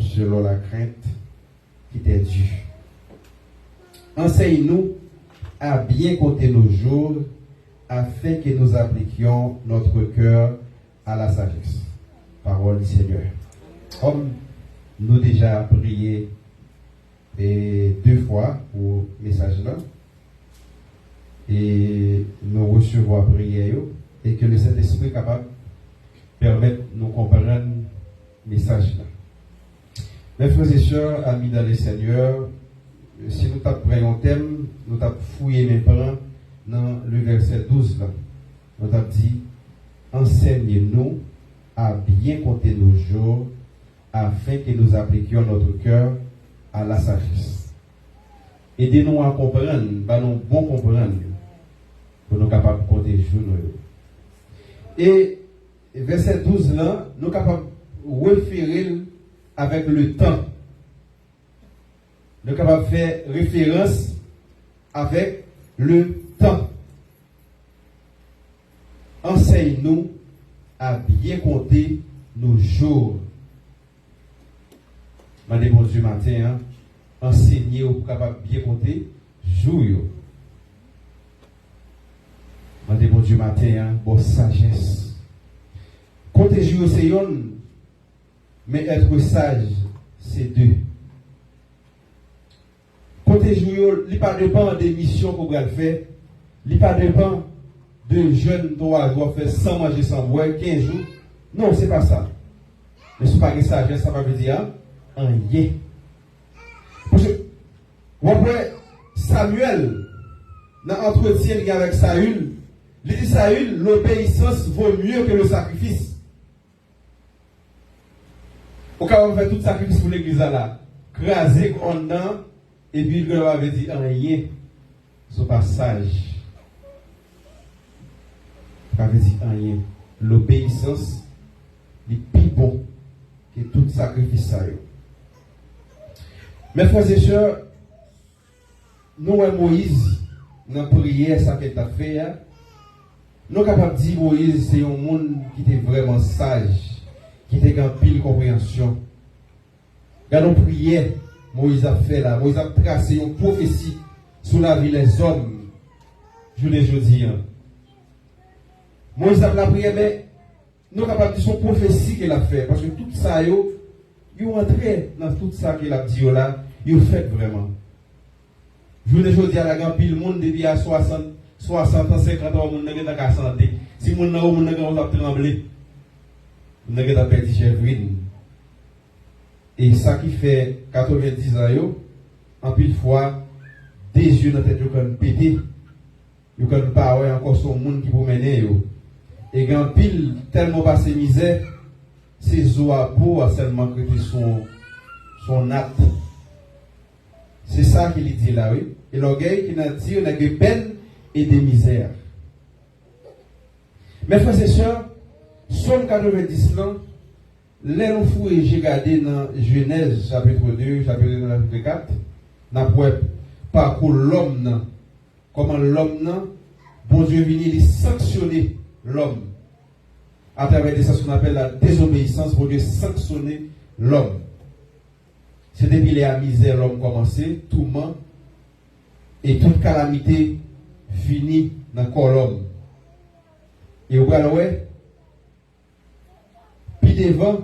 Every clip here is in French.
selon la crainte qui t'est due. Enseigne-nous à bien compter nos jours afin que nous appliquions notre cœur à la sagesse. Parole du Seigneur. Comme nous déjà prié deux fois pour le message là, et nous recevons la prière et que le Saint-Esprit est capable de permettre de nous comprendre le message là. Mes frères et sœurs, amis dans le Seigneur, si nous avons un thème, nous avons fouillé mes parents dans le verset 12 là. Nous avons dit, enseigne-nous à bien compter nos jours afin que nous appliquions notre cœur à la sagesse. Aidez-nous à comprendre, nous bon comprendre, pour nous capables de compter les jours. Et verset 12 là, nous sommes capables de référer avec le temps. Nous sommes capables de faire référence avec le temps. Enseigne-nous à bien compter nos jours. Mandez bon Dieu matin, enseignez pour capable bien compter jours. Mandez bon Dieu matin, bonne sagesse. Compter jours c'est une, mais être sage c'est deux. Compter jours, il pas dépend des missions qu'on va faire, il pas dépend de jeunes doivent faire sans manger, sans boire, 15 jours. Non, c'est pas ça. Mais ce n'est pas une sagesse, ça veut dire rien. Parce que, après, Samuel, dans l'entretien avec Saül, il dit Saül, l'obéissance vaut mieux que le sacrifice. Au cas où on fait tout sacrifice pour l'église là, craser en dedans, et puis il avait dit rien. Ce passage. Ça veut dire rien. L'obéissance est plus bon que tout sacrifice. Mes frères et sœurs, nous, Moïse, dans la prière, ça qu'il a fait, nous sommes capables de dire Moïse, c'est un monde qui était vraiment sage, qui était en pile compréhension. Quand nous prions, Moïse a fait là, Moïse a tracé une prophétie sur la vie des hommes. Je l'ai dit. Moïse a la prière, mais nous sommes capables de dire son prophétie qu'il a fait. Parce que tout ça, ils ont entré dans tout ça qu'il a dit là, ils ont fait vraiment. Je vous dis à la grande pile, le monde depuis à 60 ans, 50 ans, on n'a pas santé. Si on n'a pas tremblé, on n'a pas perdu chèvrine. Et ça qui fait 90 ans, en pile fois, des yeux dans la tête, ils ont pété. Ils n'ont pas encore son monde qui peut mener. Et quand pile tellement passé misère, ses os à peau a seulement créé son acte. C'est ça qu'il dit là, oui. Et l'orgueil qui n'a dit, on a de peine et de misère. Mes frères et sœurs, Somme 90 ans, là où j'ai regardé dans Genèse chapitre 2, chapitre 4, dans le parcours l'homme, comment l'homme, bon Dieu vient sanctionner l'homme à travers de ce qu'on appelle la désobéissance. Pour Dieu sanctionner l'homme. C'est depuis la misère l'homme commencé, tout ment et toute calamité finit dans le corps l'homme. Et vous voyez, puis devant,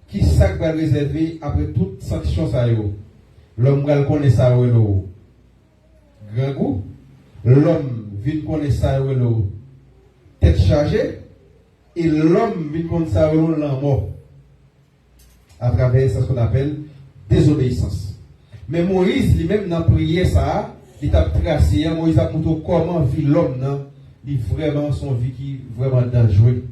qui ça va réserver après toute sanction ça yo? L'homme va connaître ça yo grand goût. L'homme vient connaître ça yo tête chargée. Et l'homme vient connaître ça yo la mort. À travers ce qu'on appelle désobéissance. Mais Moïse lui-même dans la prière ça, il a tracé, Moïse a montré comment vit l'homme, il vraiment son vie qui est vraiment dangereux.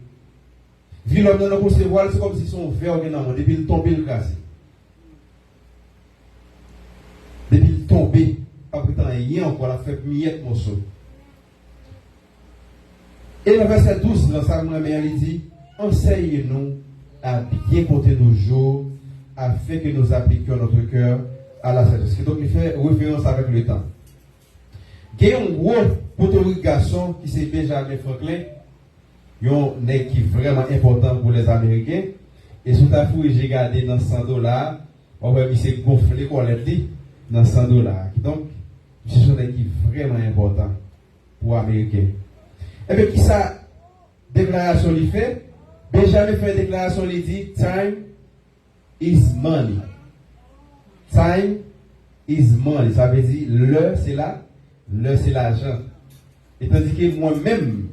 Vie l'homme dans le concevoir, c'est comme si son verre depuis le tomber le cassé. Depuis le tomber, après tant rien encore, la fait miette morceau. Et le verset 12, dans sa mère, il dit, enseigne-nous à bien compter nos jours, afin que nous appliquions notre cœur à la sagesse. Donc, il fait référence avec le temps. Il y a un gros poteau garçon qui c'est Benjamin Franklin, un nègre qui est vraiment important pour les Américains. Et sous ta fouille, j'ai gardé dans $100. On va s'est gonflé qu'on l'a dit dans $100. Donc, c'est un qui est vraiment important pour les Américains. Et bien, qui ça, déclaration il fait? Benjamin fait une déclaration, il dit, time is money. Time is money. Ça veut dire, le c'est l'argent. Et tandis que moi-même,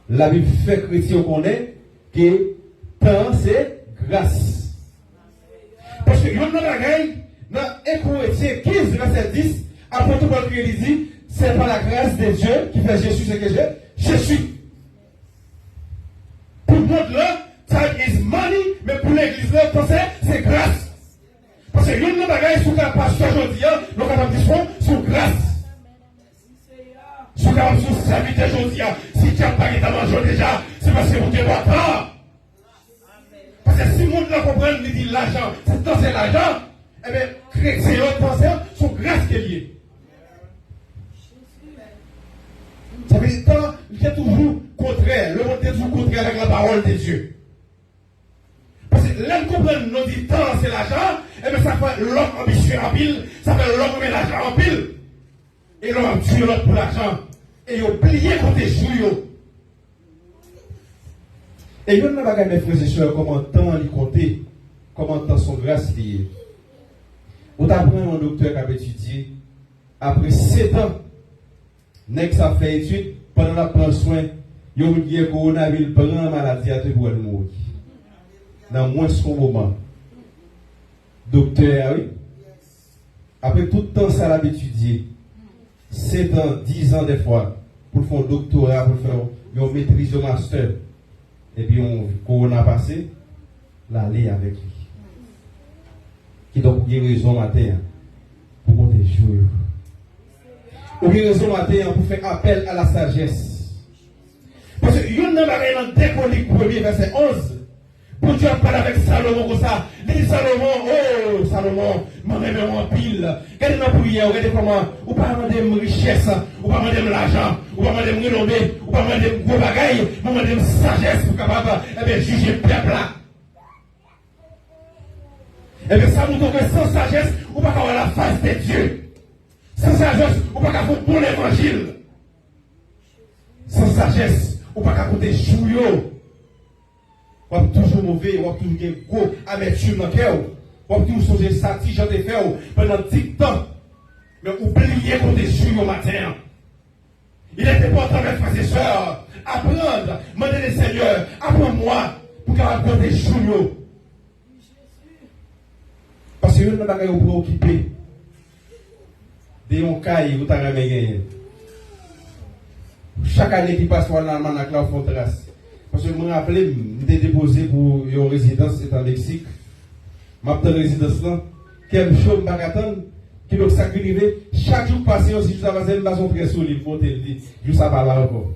la Bible fait chrétien qu'on est, que temps c'est grâce. Parce que, yon nan bagay, dans Hébreux 15, verset 10, après tout le il dit, c'est par la grâce de Dieu qui fait Jésus ce que je suis. Pour le monde là, time is money, mais pour l'église là, c'est grâce. Parce que yon nan bagay, sous la pasteur aujourd'hui, nous avons dit sous grâce. Sous la serviteur aujourd'hui, si tu n'as pas été mangé déjà, c'est parce que vous ne pas pas. Parce que si le monde ne comprend, il dit l'argent, c'est l'argent, eh bien, chrétien, penseur, sont grâce qu'elle y est. Ça veut dire qu'il est toujours contraire, le monde est toujours contraire avec la parole de Dieu. Parce que l'homme comprend, nous dit temps, c'est l'argent, eh bien, ça fait l'homme ambitieux en pile, ça fait l'homme met l'argent en pile. Et l'homme tue l'autre pour l'argent. Et il a oublié qu'on te joue. Et il y a une bagage, mes frères et sœurs, comment temps il compter, comment temps son grâce lié. Vous apprenez un docteur qui a étudié, après 7 ans, n'est-ce ça fait étude, pendant la prendre soin, il y a eu un coronavirus, prend la maladie à tout pour elle mourir. Dans moins de son moment. Docteur, oui. Après tout le temps, ça l'a étudié. 7 ans, 10 ans des fois, pour faire un doctorat, pour faire une maîtrise au master. Et puis, on a passé, l'aller avec lui. Qui donc, il y a raison matin pour compter jouer. Il y a raison matin pour faire appel à la sagesse. Parce que, il y a un décolique 1er, verset 11. Pour Dieu parle avec Salomon comme ça. Il dit Salomon, oh Salomon, moi-même en pile. Regardez ma prière, regardez comment, ou pas demander richesse, ou pas demander l'argent, ou pas demander renommer, ou pas demander gros bagaille, ou pas demander sagesse pour capable, eh bien, juger le peuple là. Eh bien, ça nous donne que sans sagesse, ou pas avoir la face de Dieu. Sans sagesse, ou pas faire pour l'évangile. Sans sagesse, ou pas côté chouillot. Ou toujours mauvais, ou toujours gros amertume dans le cœur, ou toujours changer ça, si j'en ai fait pendant 10 ans. Mais oubliez qu'on est joué au matin. Il est important, mes frères et sœurs, apprendre, demander le Seigneur, apprends-moi pour qu'on apprenne des joues. Parce que nous sommes préoccupés de un cas où tu as gagné. Chaque année qui passe par l'Allemagne, on a la Fontras. Parce que je me rappelle, je m'étais déposé pour une résidence en Mexique. Je suis dans résidence là. Quel chose je attendre. Qui donc ça arrivé. Chaque jour passé, aussi, je avance une maison très solide pour te le dire. Je ne sais pas là encore.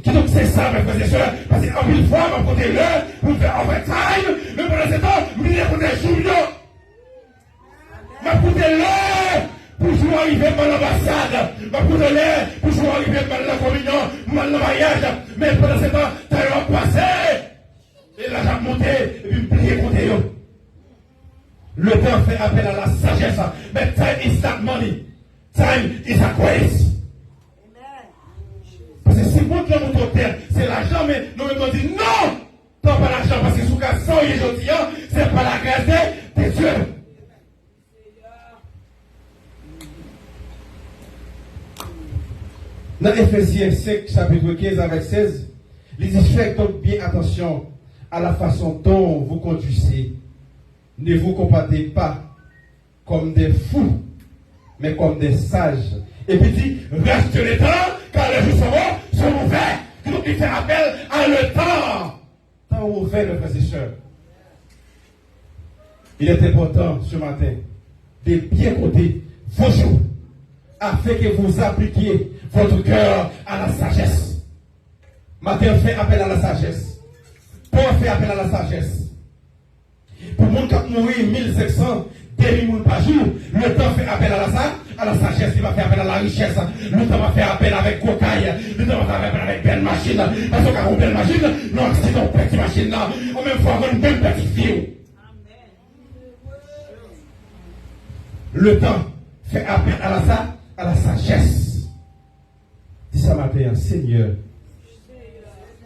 Qui donc c'est ça, mes frères et sœurs. Parce qu'en mille fois, je vais côté l'heure, pour faire overtime. Mais pendant ce temps, je vais côté jour. Je vais côté l'heure. Pour jouer arriver dans l'ambassade, pour l'air, pour jouer arriver dans la communion, dans le mariage, mais pendant ce temps, tu as passé, et là j'ai monté, et puis plié contre eux. Le temps fait appel à la sagesse, mais time is not money, time is a grace. Parce que si vous montrez mon terre, c'est l'argent, mais nous me dit non, pas l'argent, parce que sous cas ça, aujourd'hui, c'est pas la grâce de Dieu. Dans Ephésiens 5, chapitre 15 avec 16, il dit faites donc bien attention à la façon dont vous conduisez. Ne vous comportez pas comme des fous, mais comme des sages. Et puis il dit reste le temps, car les jours sont mauvais. Donc il fait appel à le temps. Temps mauvais, mes frères et sœurs. Il est important ce matin de bien compter vos jours, afin que vous appliquiez votre cœur à la sagesse. Matin fait appel à la sagesse. Paul fait appel à la sagesse. Pour mon qui a mouru 1500, 2000 par jour, le temps fait appel à à la sagesse, il va faire appel à la richesse. Le temps va faire appel avec cocaille. Le temps va faire appel avec belle machine. Parce qu'on a une belle machine, non, c'est une petite machine là. En même fois, on a une belle petite fille. Le temps fait appel à la sagesse. Dis ça matin, Seigneur,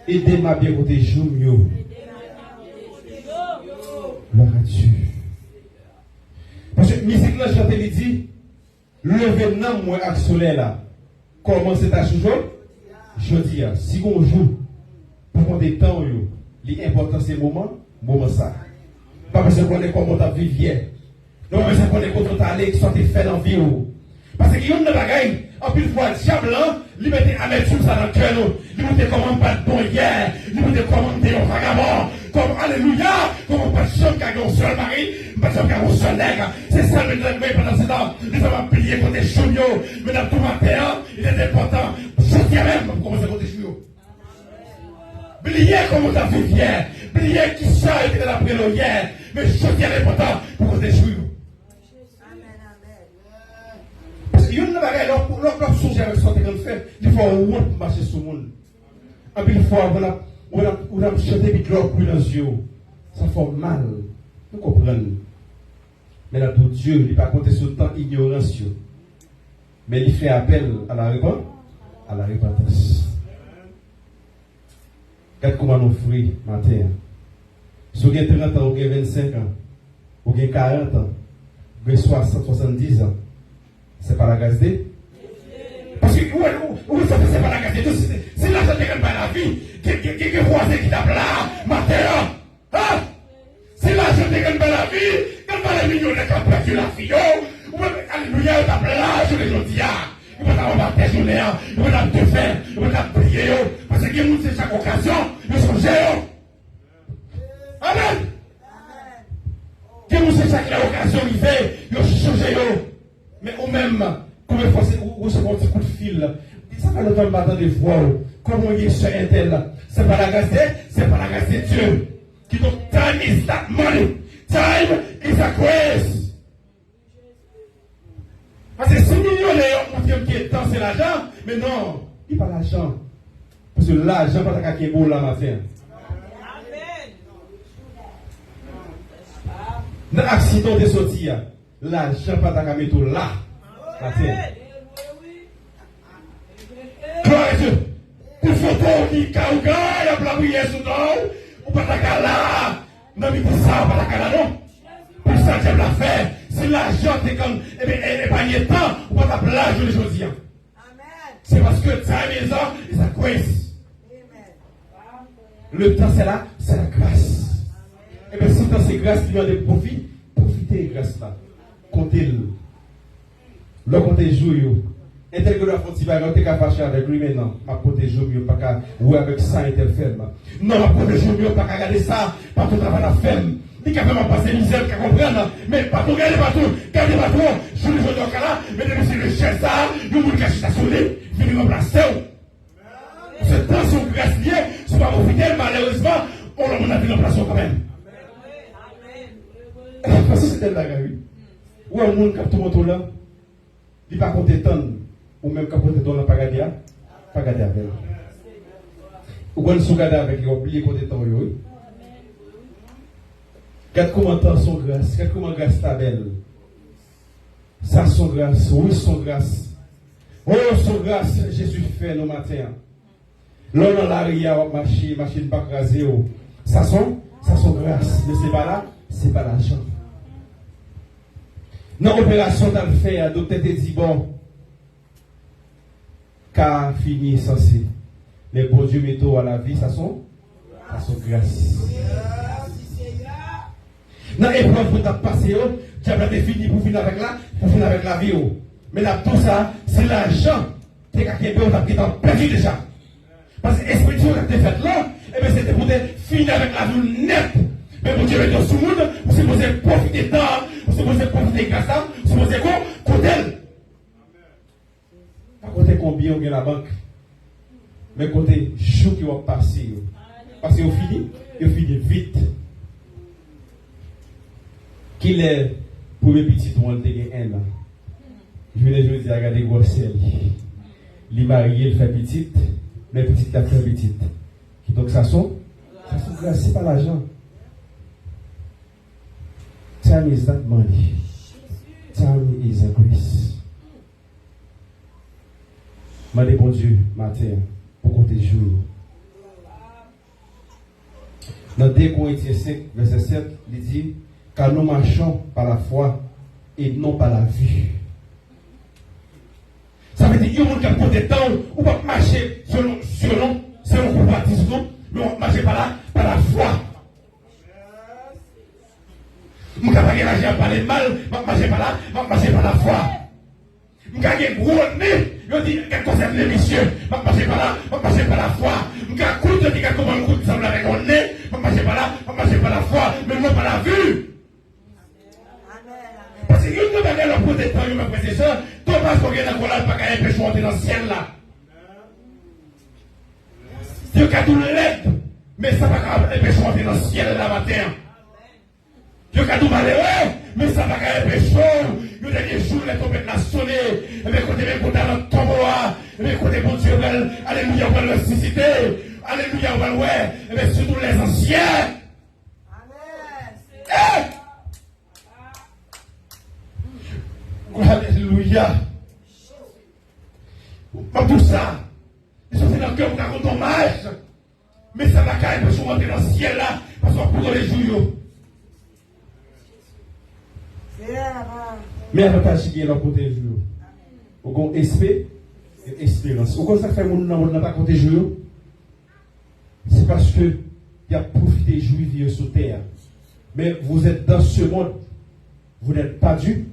aidez-moi bien côté jour mieux. Gloire à Dieu. Parce que musique là, chante, il dit, levez non moi avec soleil là. Comment c'est à jour? Je dis, si on joue, pour prendre des temps, l'important c'est le moment ça. Pas parce qu'on est comment tu vivier. Non, parce qu'on est comment tu allé, que soit fait dans la vie. Parce qu'il y a une bagaille, en plus, fois, le diable, il mettait amertume ça dans le cœur, il mettait comment pas de bon hier, il mettait comment t'es un vagabond, comme alléluia, comment pas de chambre qui a un seul mari, pas de chambre qui a un seul nègre. C'est ça le mais pendant ce temps, les hommes ont plié côté chougno, mais dans tout matin, il est important, je tiens même pour commencer côté chougno. Plier comment t'as vu hier, plier qui ça était dans la prélo hier, mais je tiens l'important pour côté chougno. Il y a une bagaille, l'autre songe avec ce qu'on fait, il faut honte marcher sur le monde. Et puis, une fois, on a chanté avec l'autre dans les yeux. Ça fait mal. Vous comprenez? Mais là, pour Dieu, il n'est pas compté sur le temps ignorance. Mais il fait appel à la repentance. À la repentance. Regarde comment nous fruits matin. Si vous avez 30 ans, vous avez 25 ans, vous avez 40 ans, vous avez 60, 70 ans. C'est pas la gazette. Parce que où ça fait c'est pas la gazette. C'est l'argent qui gagne pas la vie. Qui croise qui tape là, matin. Hein? C'est l'argent qui gagne pas la vie. Quand pas les millions de gens perdu la vie. Alléluia, il tape là, je les dis. Il va t'avoir tes journées, il va te faire, il va te prier. Parce que nous, c'est chaque occasion, nous sommes géants. Amen. Que nous, c'est chaque occasion, il fait, nous sommes géants. Mais ou même, comme il faut recevoir un petit coup de fil, ça va le temps de battre des voix. Comment il est sur Intel? C'est pas la gazette, c'est pas la gazette de Dieu. Qui donc, time is that money. Time is a grace. Parce que 6 millions d'euros, on dit que temps c'est l'argent, mais non, il n'y a pas l'argent. Parce que l'argent, pas ta beau là matin. Amen. Dans l'accident de sortie, l'argent pas ta mettre là. Gloire à Dieu. Pour photo qui kauga, il y a plein de prières sous nous. Ou pas ta là. Non, mais pour ça, pas ta là non. Pour ça, j'aime la faire. Si l'argent est comme, eh bien, épargner le temps, ou pas ta plage les choses. Amen. C'est parce que time is up, it's a grace. Le temps, c'est là, c'est la grâce. Eh bien, si le temps, c'est grâce, il y a des profits, profitez de grâce là. Comptez-le. Là, quand tu joues, et tel que la frontière va rentrer qu'à fâcher avec lui maintenant, ma côté joue mieux, pas qu'à ou avec ça et tel ferme. Non, ma côté joue mieux, pas qu'à regarder ça, pas tout travail à faire. Ni qu'à vraiment passer misère, qu'à comprendre, mais pas tout, regardez pas tout, gardez pas tout, je le joue dans là, mais c'est le chef ça, nous vous cachez ça sur lui, venez remplacer. Ce temps sont grâce liée, c'est pas mon fidèle, malheureusement, on a vu remplacer quand même. Parce que c'était la gueule. Ou un monde qui a tout le monde là. Il n'est pas content, ou même quand on est dans la pagadia, pas garder avec. Ou quand on regarde avec, il a oublié qu'on est dans le. Regarde comment tant son grâce, regarde comment grâce ta belle. Ça, son grâce, oui, son grâce. Oh, son grâce, Jésus fait nos matins. L'on a l'arrière, machine pas crasée. Ça, son grâce. Mais c'est pas là, c'est pas l'argent. Dans l'opération t'as le fait, le docteur te dit bon, car fini censé. Mais bon Dieu met à la vie, ça son grâce. Dans l'épreuve pour t'as passé, diable a fini pour finir avec la vie. Mais là, tout ça, c'est l'argent. T'es qu'à Québec, on a perdu déjà. Parce que l'esprit de Dieu qui a fait là, et bien c'était pour finir avec la vie nette. Mais pour Dieu met dans ce monde, vous supposez profiter de temps, vous supposez profiter de grâce, vous supposez quoi? Côté. Pas côté combien on gagne la banque, mais côté chou qui va passer. Parce qu'il finit vite. Qu'il est pour les petits, on a un an. Je vais les dire, regardez gros ciel. Les mariés, il fait petite, mais petite, la fait petite. Donc ça sont grâce, c'est pas l'argent. Time is not money. Time is a grace. Mandez bon Dieu, matin, pour compter jour. Dans 2 Corinthiens 5, verset 7, il dit, car nous marchons par la foi et non par la vue. Ça veut dire qu'il y a des gens qui ont des temps où pas marcher selon le baptisme, mais on marcher par la foi. Je ne vais pas marcher par les mal, je vais marcher par la foi. Je vais marcher gros nez, je dis qu'elle concerne les messieurs, je vais marcher par la foi. Je vais coudre, je dis qu'elle commence à coudre avec mon nez, je vais marcher par la foi, mais non par la vue. Parce que nous avons leur poser de temps, nous avons fait ça. Thomas, qu'on vient d'encore là, pas qu'à un péché entrer dans le ciel là. Dieu a tout l'aide, mais ça va qu'à un péché entrer dans le ciel là matin. Dieu a tout malheureux, mais ça va qu'à un péché. Le dernier jour, les tombettes l'a sonné. Et bien, quand on est dans le tombeau, et bien, quand on est bon Dieu, alléluia, on va le ressusciter. Alléluia, on va le ouais. Et bien, surtout les anciens. Amen. Alléluia. Pas tout ça. Ils sont dans le cœur pour qu'on dommage. Mais ça va quand même rentrer dans le ciel là. Parce qu'on pour les jours. Mais elle va pas chier leur côté jour. Au a espérance. Au ça fait mon nom n'a pas côté jour. C'est parce que il y a profité jouir sur terre. Mais vous êtes dans ce monde. Vous n'êtes pas dû.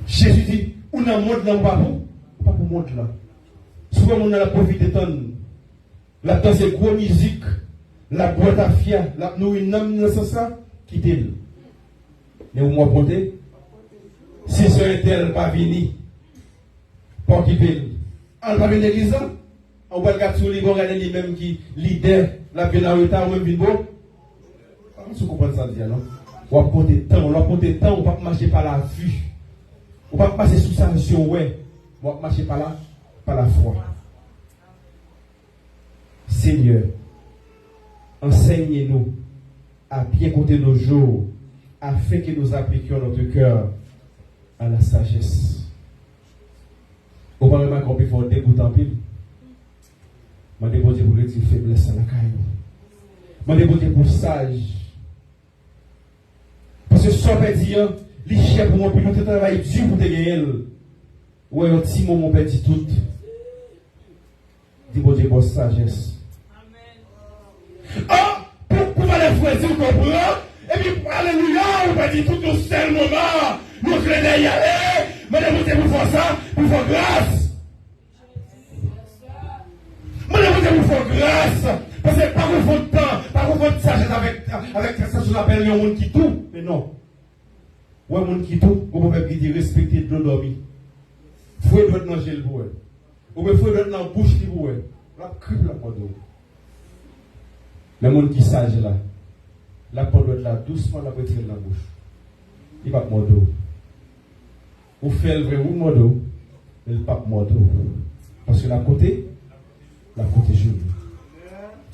Jésus dit, on a un monde là, pas pour le monde là. Souvent, on a la profité de temps. La danse est gros musique, la boîte à fier, la nous une âme dans ça, quittez-le. Mais vous m'apprenez, si ce n'est pas venu, pour qui paye. On va venir l'église, on va regarder sur les bons, regarder les mêmes qui leader, la pénalité, ou même vino. Comment vous comprenez ça, non? On va porter temps, on va porter temps, on va pas marcher par la vue. On va passer sous sanction, ouais. On va marcher par la foi. Seigneur, enseignez-nous à bien compter nos jours, afin que nous appliquions notre cœur à la sagesse. Au Parlement qu'on peut faire dégoût en pile. Je demande pour le dire faiblesse à la caille. Je demande pour sage. Parce que ce soit dire, les chefs pour moi, puis nous travaillons dur pour te gagner. Ouais, un petit moment, on dit tout. Dis bon Dieu, pour sagesse. Amen. Ah, pour aller frère, vous comprenez? Et puis, alléluia, on va dire tout au seul moment. Nous allons y aller. Madame, vous pour faire ça, pour faire grâce. Madame, vous pour faire grâce. Parce que pas pour votre temps, pas pour votre sagesse avec ça, je l'appelle le monde qui tout. Mais non. Ouais, monde qui tout, vous pouvez dire respecter de l'endormi. Faut être dans le gel pour eux. Ou bien faut être dans la bouche qui pour eux. La cripe la porte. Le monde qui sage là. La porte doit être là doucement, la retirer dans la bouche. Il va pas mordo. Vous faites le vrai ou mordo, mais il pas mordo. Parce que la côté joue.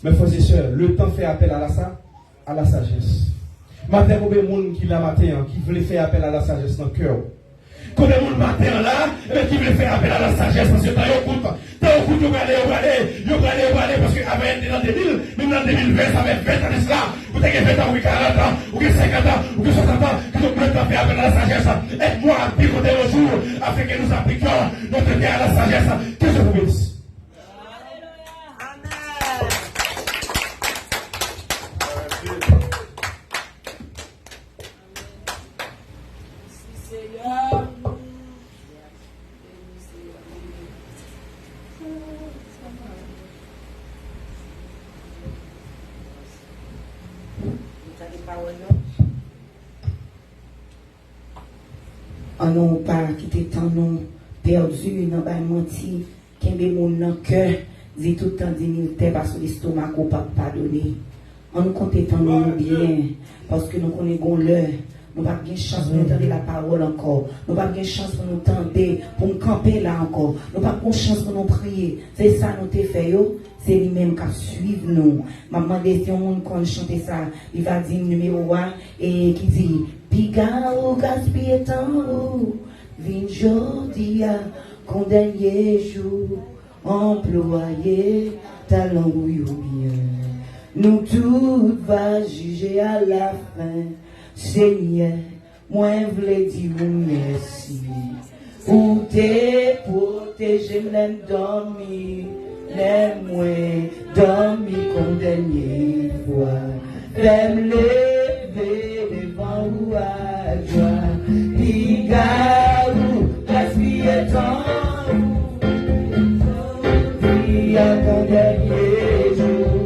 Mes frères et sœurs, le temps fait appel à la sagesse. Matin, il y a des gens qui la matin, qui veulent faire appel à la sagesse dans le cœur. Quand il y a des gens matin là, qui veulent faire appel à la sagesse, parce que dans le coup, vous allez, parce que avant, dans 2000, même dans 2020, ça fait 20 ans de cela. Vous avez 20 ans, ou 40 ans, ou 50 ans, ou 60 ans, qui ont maintenant fait appel à la sagesse. Aide-moi à picoter le jour, afin que nous appliquions notre cœur à la sagesse. Que je vous bénisse. On n'a pas quitté tant non perdu, n'a pas menti, qui est mon dans cœur, dit tout le temps dignité parce que l'estomac n'a pas pardonné. On nous compte tant non bien, parce que nous connaissons l'heure, nous pas de chance pour nous entendre la parole encore. Nous pas de chance pour nous entendre, pour nous camper là encore. Nous pas de chance pour nous prier. C'est ça nous te fait yo. C'est lui-même qui suit nous. Maman dit si on connaît chanter ça, il va dire numéro 1 et qui dit Piga ou gaspiller temps vin jodia condamné jour employé talent ou bien. Nous tout va juger à la fin. Seigneur, moi v'lais dire merci. Ou te protéger, m'aime dormir, l'aime moi dormir comme dernière fois. L'aime lever devant ou à joie. Pigarou, gaspiller temps. Il y a comme dernier jour.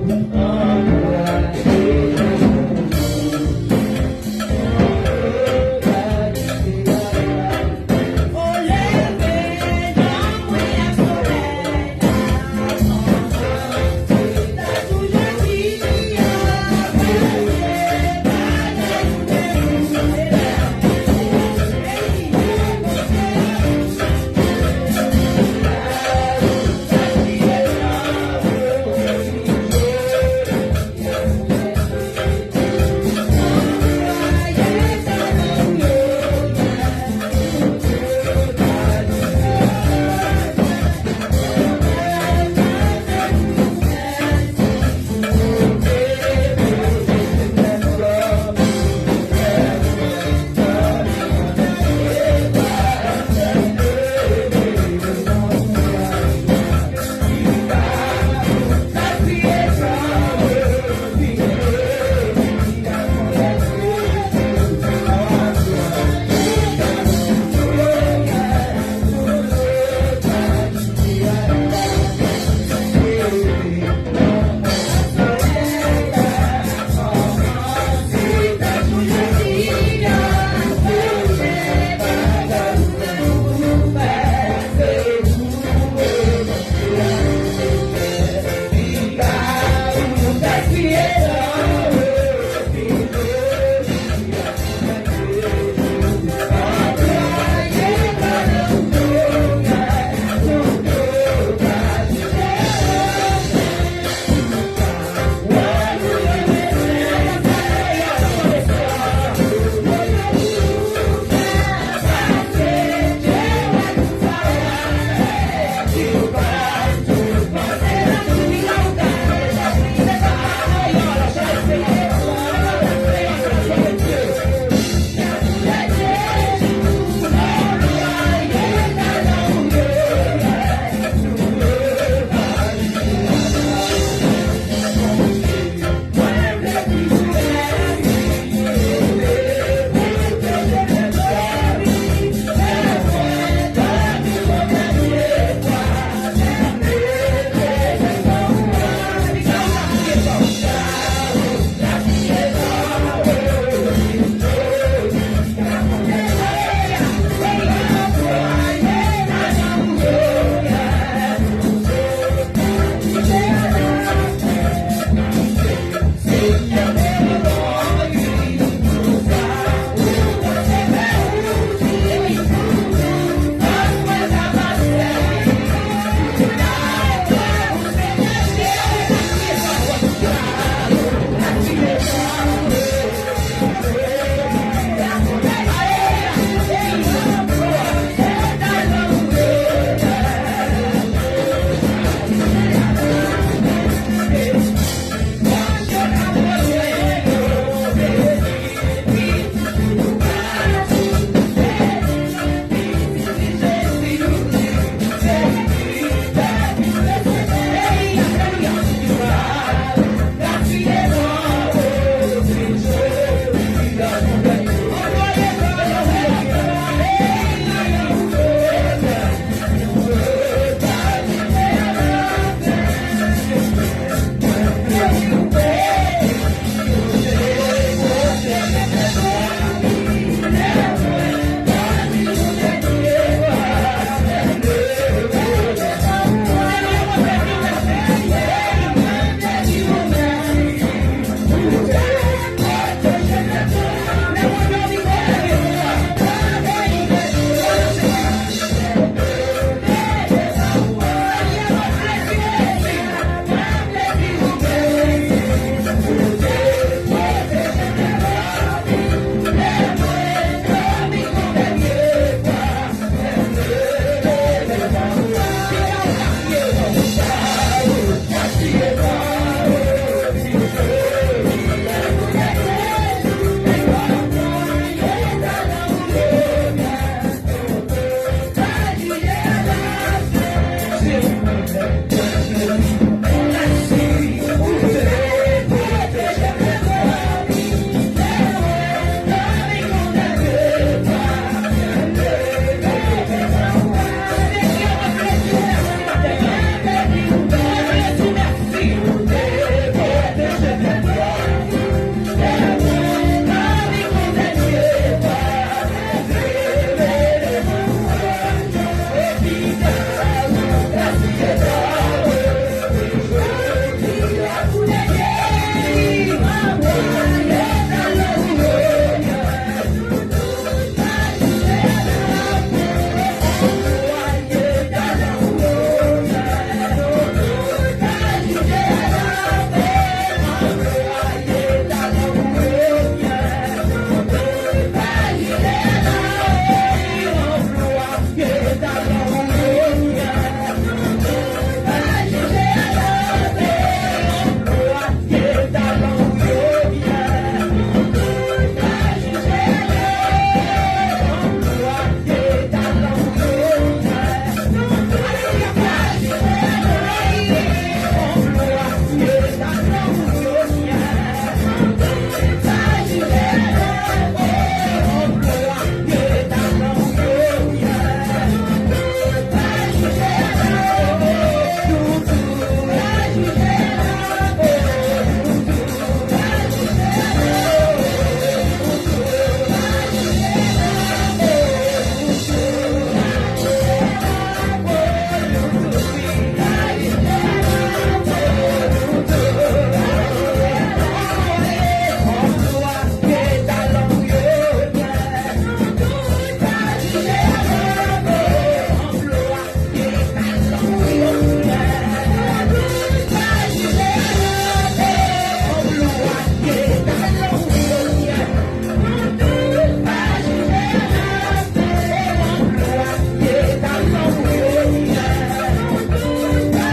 Alliance